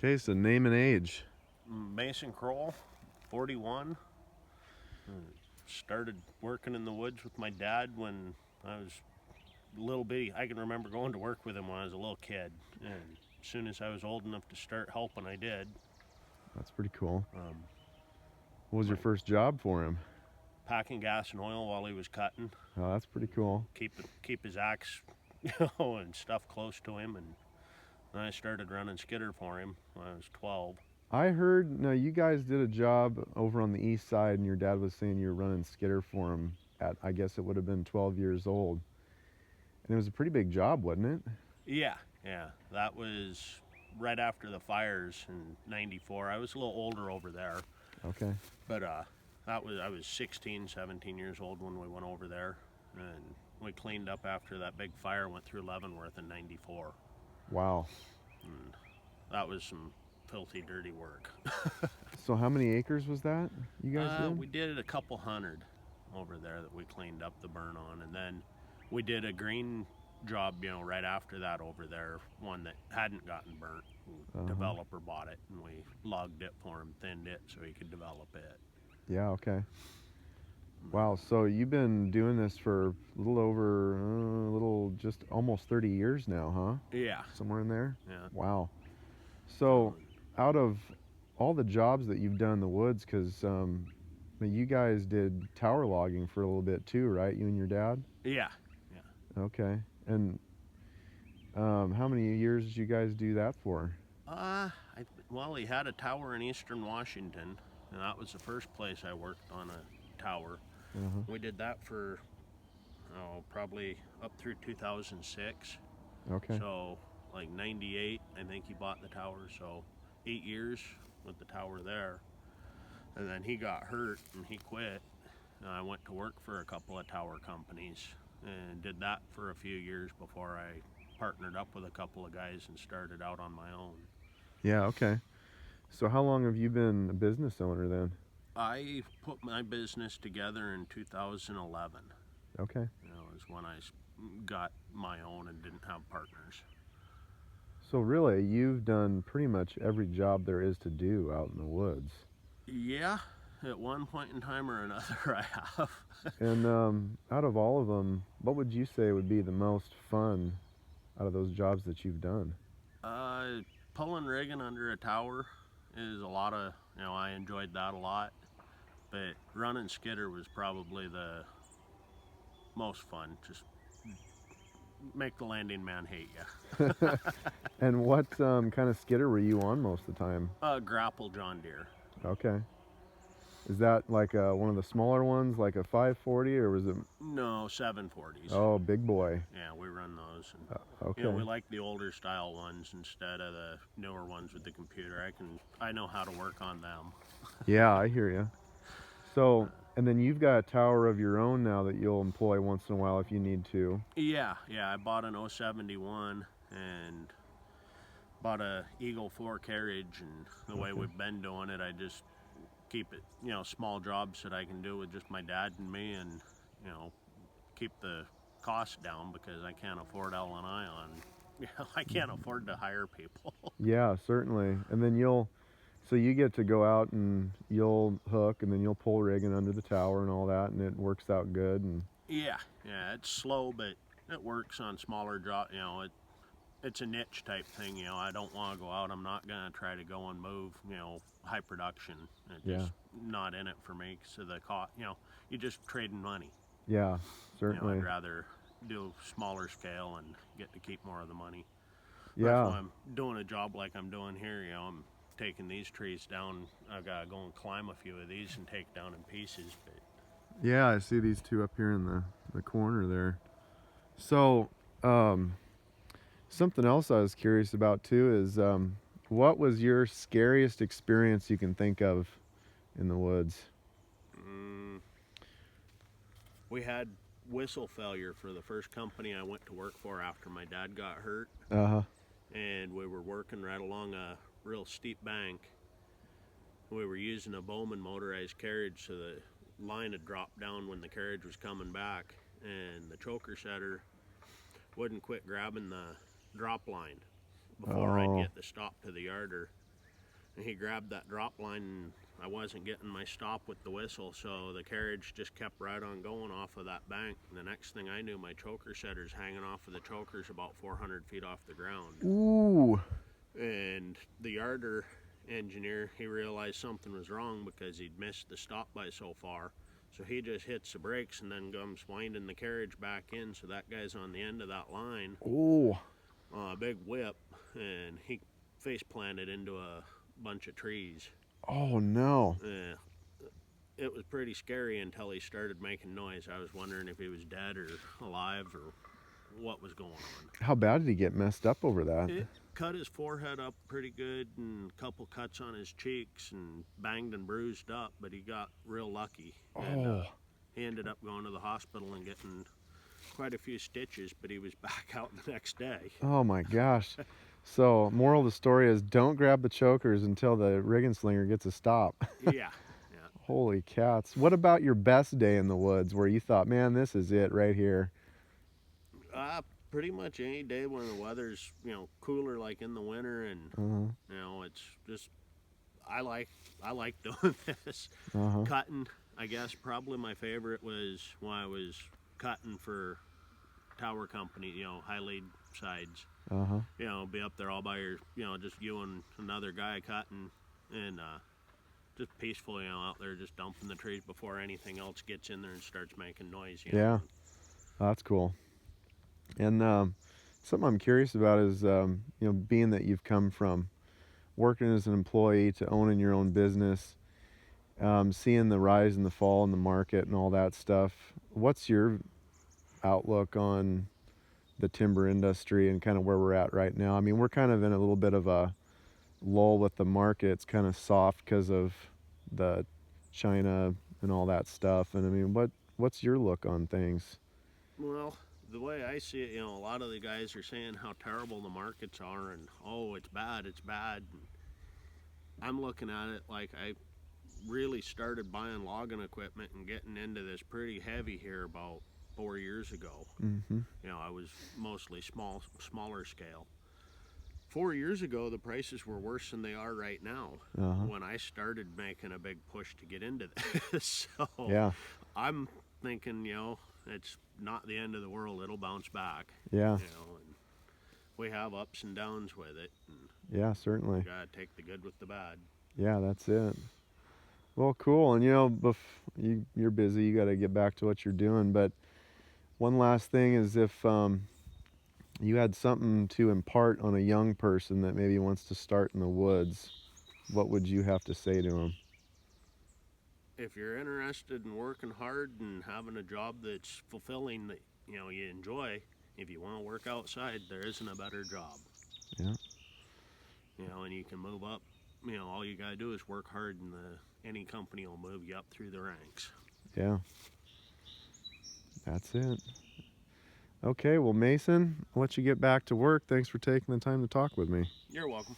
Okay, so name and age. Mason Crowell, 41. Started working in the woods with my dad when I was a little bitty. I can remember going to work with him when I was a little kid. And as soon as I was old enough to start helping, I did. That's pretty cool. Um, What was your first job for him? Packing gas and oil while he was cutting. Oh, that's pretty cool. Keep his axe, and stuff close to him. And then I started running skidder for him when I was 12. I heard, no, you guys did a job over on the east side, and your dad was saying you were running skidder for him at, I guess it would have been 12 years old. And it was a pretty big job, wasn't it? Yeah. That was right after the fires in '94. I was a little older over there. Okay. But I was 16, 17 years old when we went over there, and we cleaned up after that big fire went through Leavenworth in '94. Wow. And that was some filthy, dirty work. So how many acres was that you guys did? We did a couple hundred over there that we cleaned up the burn on, and then we did a green job, right after that over there, one that hadn't gotten burnt. The developer bought it, and we logged it for him, thinned it so he could develop it. Yeah, okay. Wow, so you've been doing this for a little over, just almost 30 years now, huh? Yeah. Somewhere in there? Yeah. Wow. So out of all the jobs that you've done in the woods, because you guys did tower logging for a little bit too, right? You and your dad? Yeah. Okay. And how many years did you guys do that for? Well, he had a tower in eastern Washington, and that was the first place I worked on a tower. We did that for probably up through 2006. Okay. So like '98, I think he bought the tower. So 8 years with the tower there, and then he got hurt and he quit. And I went to work for a couple of tower companies and did that for a few years before I partnered up with a couple of guys and started out on my own. Yeah, okay. So how long have you been a business owner then? I put my business together in 2011. Okay. It was when I got my own and didn't have partners. So really, you've done pretty much every job there is to do out in the woods. Yeah, at one point in time or another I have. And out of all of them, what would you say would be the most fun out of those jobs that you've done? Pulling rigging under a tower is a lot of, I enjoyed that a lot. But running skidder was probably the most fun. Just make the landing man hate you. And what kind of skidder were you on most of the time? Grapple John Deere. Okay. Is that like one of the smaller ones, like a 540, or was it? No, 740s. Oh, big boy. Yeah, we run those. And, okay. We like the older style ones instead of the newer ones with the computer. I know how to work on them. Yeah, I hear you. So, and then you've got a tower of your own now that you'll employ once in a while if you need to. Yeah. I bought an 071 and bought a Eagle 4 carriage, and the way we've been doing it, I just keep it, small jobs that I can do with just my dad and me, and keep the cost down because I can't afford L&I on. I can't afford to hire people. Yeah, certainly. And then so you get to go out and you'll hook, and then you'll pull rigging under the tower and all that, and it works out good. And yeah, it's slow, but it works on smaller jobs. It's a niche type thing. I don't want to go out. I'm not gonna try to go and move. High production. It's just not in it for me. So the cost. You just trading money. Yeah, certainly. I'd rather do smaller scale and get to keep more of the money. Yeah. That's why I'm doing a job like I'm doing here. I'm taking these trees down. I've got to go and climb a few of these and take down in pieces. But yeah, I see these two up here in the corner there. So, something else I was curious about too is what was your scariest experience you can think of in the woods? We had whistle failure for the first company I went to work for after my dad got hurt. And we were working right along a real steep bank. We were using a Bowman motorized carriage, so the line had dropped down when the carriage was coming back, and the choker setter wouldn't quit grabbing the drop line before I'd get the stop to the yarder. and he grabbed that drop line, and I wasn't getting my stop with the whistle, so the carriage just kept right on going off of that bank. And the next thing I knew, my choker setter's hanging off of the chokers about 400 feet off the ground. Ooh. And the yarder engineer, he realized something was wrong because he'd missed the stop by so far. So he just hits the brakes and then comes winding the carriage back in. So that guy's on the end of that line, Ooh. a big whip, and he face planted into a bunch of trees. Oh no. It was pretty scary until he started making noise. I was wondering if he was dead or alive or what was going on. How bad did he get messed up over that? It cut his forehead up pretty good and a couple cuts on his cheeks and banged and bruised up, but he got real lucky. And he ended up going to the hospital and getting quite a few stitches, but he was back out the next day. Oh my gosh. So, moral of the story is don't grab the chokers until the rigging slinger gets a stop. Yeah. Holy cats. What about your best day in the woods where you thought, man, this is it right here? Pretty much any day when the weather's, cooler, like in the winter, and it's just I like doing this. Cutting, I guess probably my favorite was when I was cutting for tower company, high lead sides. Be up there all by just you and another guy cutting, and just peaceful, out there just dumping the trees before anything else gets in there and starts making noise. Yeah, that's cool. And something I'm curious about is, being that you've come from working as an employee to owning your own business, seeing the rise and the fall in the market and all that stuff. What's your outlook on the timber industry and kind of where we're at right now? I mean, we're kind of in a little bit of a lull with the market. It's kind of soft because of the China and all that stuff. And I mean, what's your look on things? Well, the way I see it, a lot of the guys are saying how terrible the markets are and, oh, it's bad. And I'm looking at it like I really started buying logging equipment and getting into this pretty heavy here about 4 years ago. I was mostly smaller scale. 4 years ago, the prices were worse than they are right now when I started making a big push to get into this. So Yeah. I'm thinking, it's not the end of the world. It'll bounce back. Yeah. And we have ups and downs with it. And yeah, certainly. you gotta take the good with the bad. Yeah, that's it. Well, cool. And you're busy. You got to get back to what you're doing. But one last thing is, if you had something to impart on a young person that maybe wants to start in the woods, what would you have to say to them? If you're interested in working hard and having a job that's fulfilling, that you enjoy, if you want to work outside, there isn't a better job. Yeah. And you can move up. All you gotta do is work hard, and any company will move you up through the ranks. Yeah. That's it. Okay, well, Mason, I'll let you get back to work. Thanks for taking the time to talk with me. You're welcome.